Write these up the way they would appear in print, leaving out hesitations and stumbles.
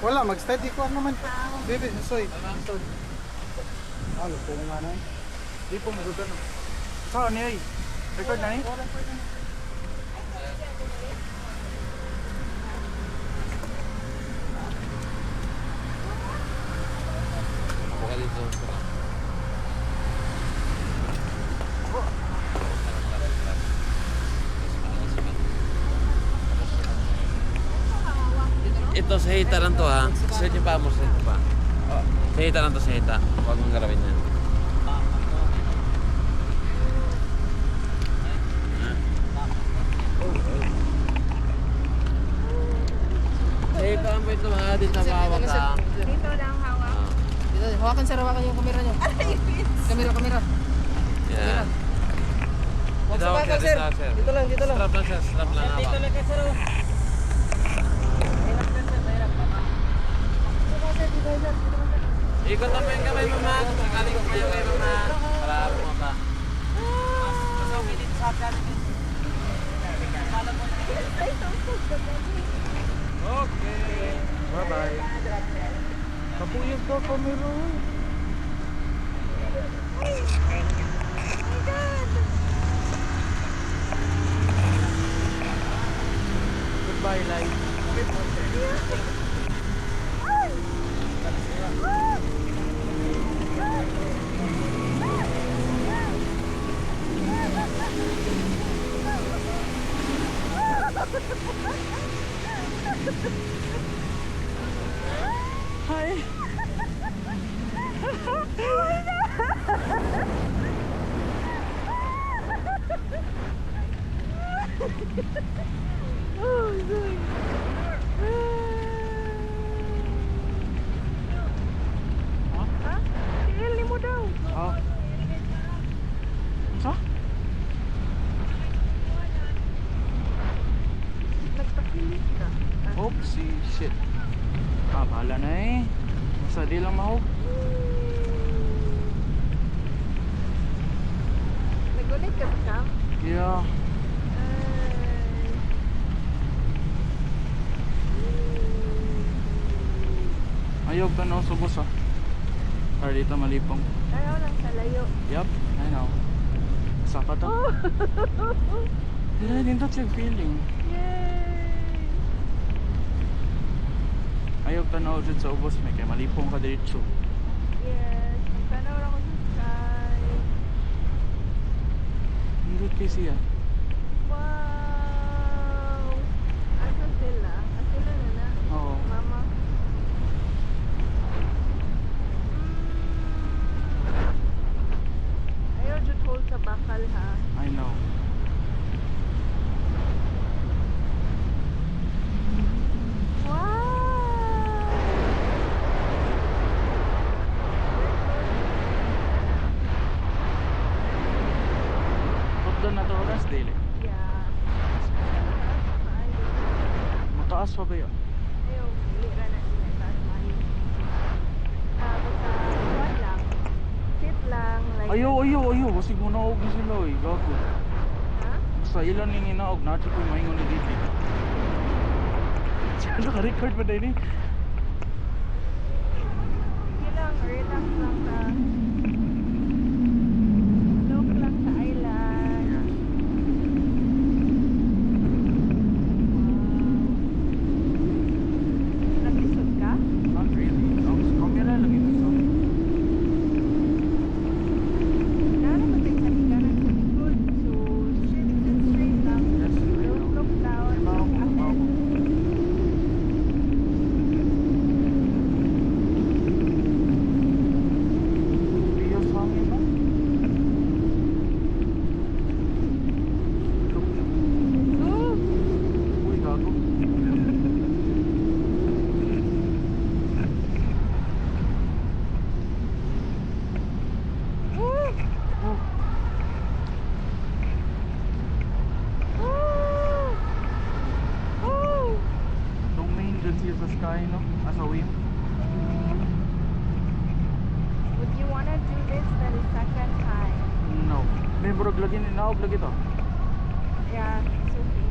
Wala, mag-steady ko naman. Baby, soy. Halo, po nga na. Di po magugan. Saan niya eh? Record na eh? Buka dito. Ito sa hita lang to ha. Sa inyo pa mo sa inyo pa. Sa hita lang to sa hita. Huwag mong garawin yan. Sa hita lang po ito ha. Dito sa hawak ha. Dito lang hawak. Dito, hawakan sir, hawakan yung kamera nyo. Kamera. Yan. Huwag Dito, sa bakal dito, sir. sir. Dito lang. Strap lang sir. Strap lang hawak. Dito lang kayo sir. Ikot na po yung kamay mama. Sakaling ko kayo kay mama. Para bumaba. Okay. Bye-bye. Kapuyog daw kamera. Goodbye, life. Hi. Iili mo daw. Oh. Sa? Nagpakilig ka. Oopsie, shit. Bahala na eh. Basta di lang mahog. Nagulit ka ba? Yeah. Ayog ka na subos ah. Para dito malipong. Ayaw lang sa layo. Yup, I know. Saka to. Hindi to yung feeling. Yay! Ayog ka na sa ubos may kay malipong ka dito. Yes. Magtanaw lang ako sa sky. Hindi kay siya. Wow! Asa sila? Sila na na? Oo. Mama? Ayaw jud hold sa bakal ha. I know. Doon na to oras daily. Yeah. Mataas pa ba yun? Ayaw, lira na nila taas mayo. Basta, kuwan lang. Sit lang. Like, Ayaw. Kasi munaog na sila eh. Gago. ha? Sa ilan yung inaog. Natin ko yung maingon ni Didi. Siya naka-record pa din eh. Sige lang, relax lang ka. Look lang sa island. Wow. Nag-isod ka? Not really. Ang camera lang ito sa. Nara mo tayo sa kanan sa likod. So, straight lang. Yes, I know. Don't look down. Ibaw Look ko, ibaw ahead. ko. Biyos hangin ba? Look. Oh! Uy, gago. Oh! Oh. Oh! Oh! Domain dyan siya sa sky, no? As a wave. Would you wanna do this the second time? No. May burog lagi ni naog lagi to. Yeah, it's okay.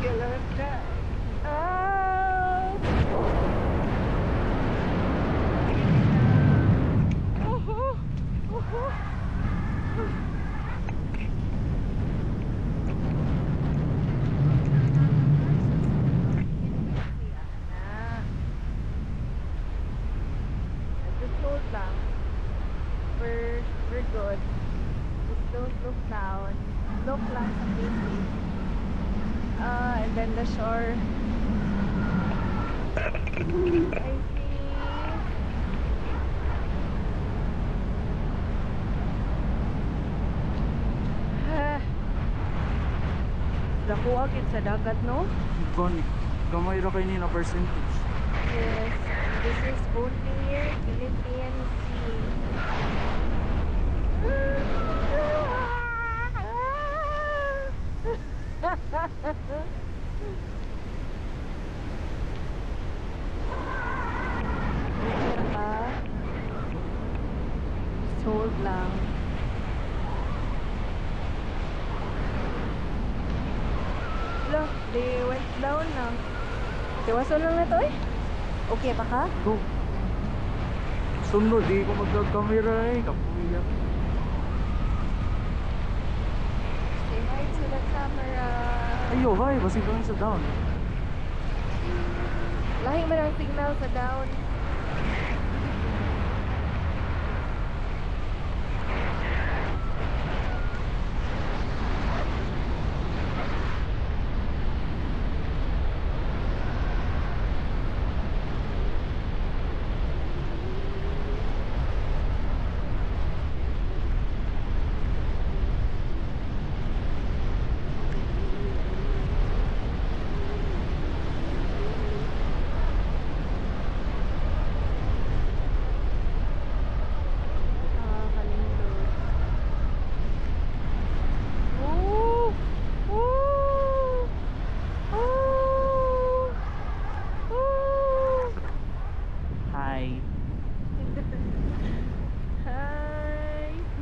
Kailangan ka. Ah! Just hold lang. We're good. Just don't look down. Look lang sa baby. And then the shore. I see. Dakuha gid sa dagat, no? Gani. Gamay ra kay ni na percentage. Yes. This is only Philippine Sea. Hold lang. Look, they went down na. Tiwason lang na to eh. Okay pa ka? Go. Sunod, di ko magka-camera eh. Kapuya. Say hi to the camera. Ayo, hi. Basig lang sa down. Lahi man ang signal sa down.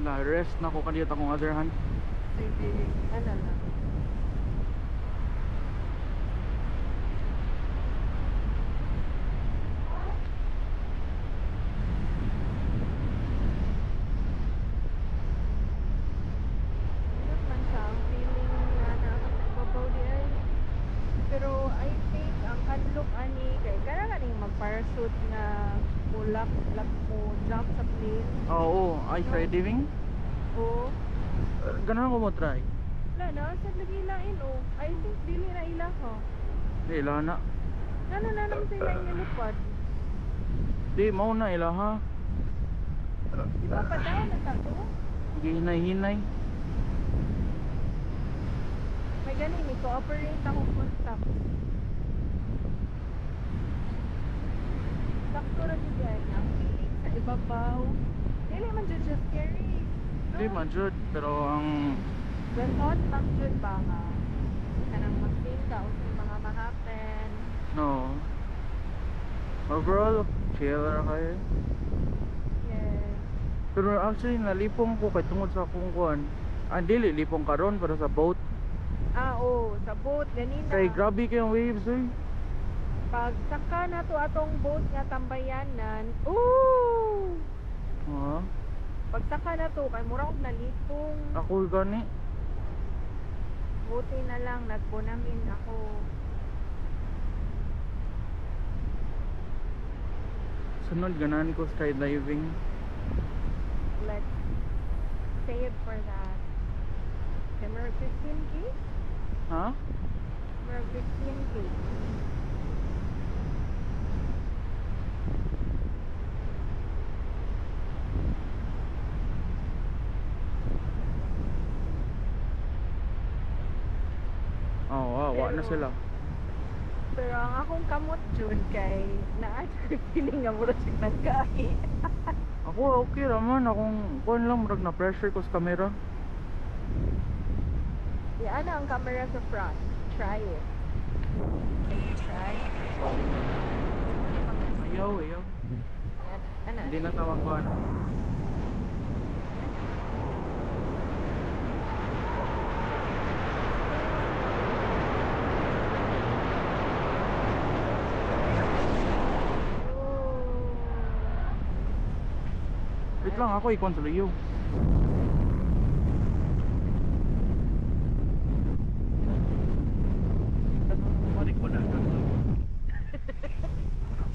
Na-rest na ko kaniyot akong other hand. Sige, ano lang. Hirap man siya ang feeling na nakakababaw di ay. Pero I think ang kanlok ani kay kana kaning mag-parachute na mulak mo jump sa plane. Oo, I try diving. O Ganahan ko mo try. wala na sa lagi lain o. I think dili na ila ko. Di, ilaha na. Ano na naman sila yung lupad? Di, mau na ilaha. Di ba pa daw na tato? Gihinay-hinay. May ganin, may cooperate ako contact. Sakto na siya ang feeling sa ibabaw. Dili man dyan siya scary. Di man jud, pero ang Gano'n lang dyan ba ka? Kanang mag-think ka o sa mga ma-happen. no. Overall, chill ra kayo. Yes. Pero actually nalipong ko kay tungod sa akong kuan. Dili lipong karon para sa boat. Ah, oo. Sa boat, ganina. Kay grabe kayong waves oy. Pag saka na to atong boat nga tambayanan, ooh! Ha? Pag saka na to, kay mura og nalipong. Ako gani. Buti na lang, nagpunamin ako. Sunod ganahan ko skydiving. Let's save for that. Camera 15K? Ha? Camera 15K. Oo, wa na sila. Pero ang akong kamot jud kay naa-trip feeling nga mura siya nagkahi. Ako okay raman, akong kuan lang murag na pressure ko sa camera. Yan ang camera sa front. Try it. Can you try? Ayaw, ayaw. Yan. Ano? Hindi na tawag ko ano. lang ako ikon sa liyo.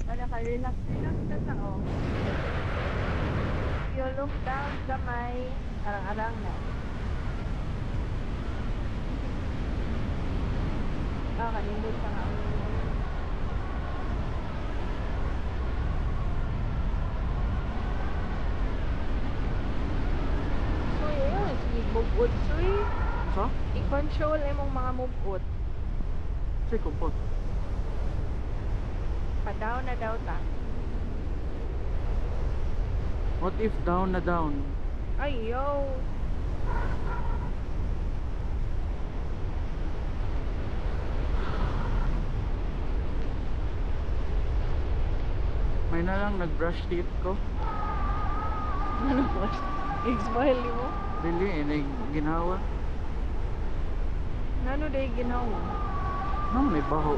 Ano ka, relax na sa oh. You look down gamay, arang-arang na. Kanindot sa nga. So, yun, sige, move-out, suy. Sa? I-control imong mga move-out. Check ko po. Pa-down na daw ta. What if down na down? Ay, yo. May na lang nag-brush teeth ko. Ano ba? Exile mo? Dili, ginawa. Ano day ginawa? No, may baho.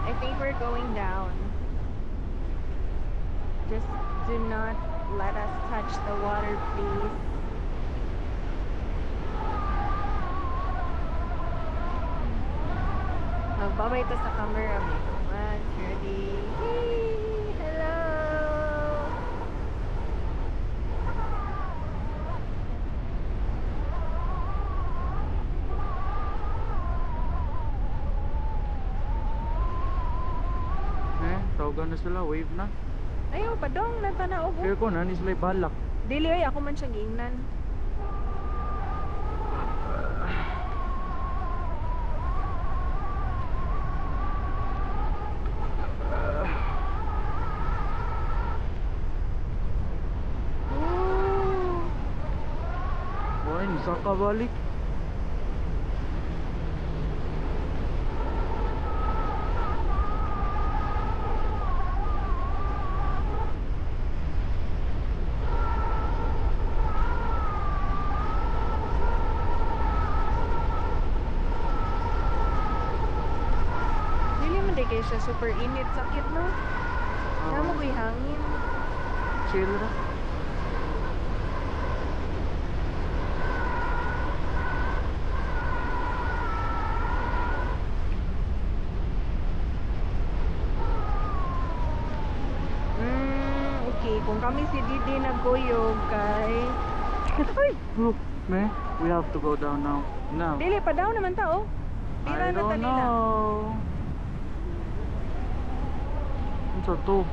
I think we're going down. Just do not let us touch the water, please. Magbabay ito sa camera mo. 1, 30. Hey! Hello! Tawagan na sila, wave na. Ayaw, padong, natanaw ko. Kaya ko na, ni sila balak. Dili, ay, ako man siya giingnan. Boy, saka balik. Dili man di kayo siya super init. Sakit no? Namo ko'y hangin. Chill na. Okay. Kung kami si Didi nagkuyog kay... Ay! Look, me, we have to go down now. Now. Dili, pa daw naman ta, oh. Pila I na don't tanina. know. Ano sa to?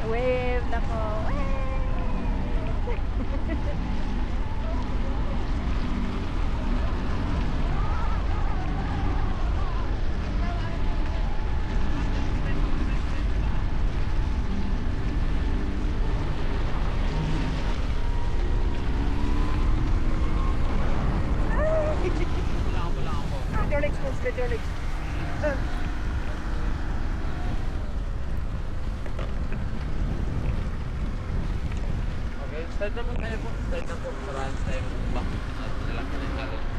Wave nako. Your legs, split your legs. Okay, start naman tayo po. Start na po. Parahan tayo mag-back. At nalaki na yung galing.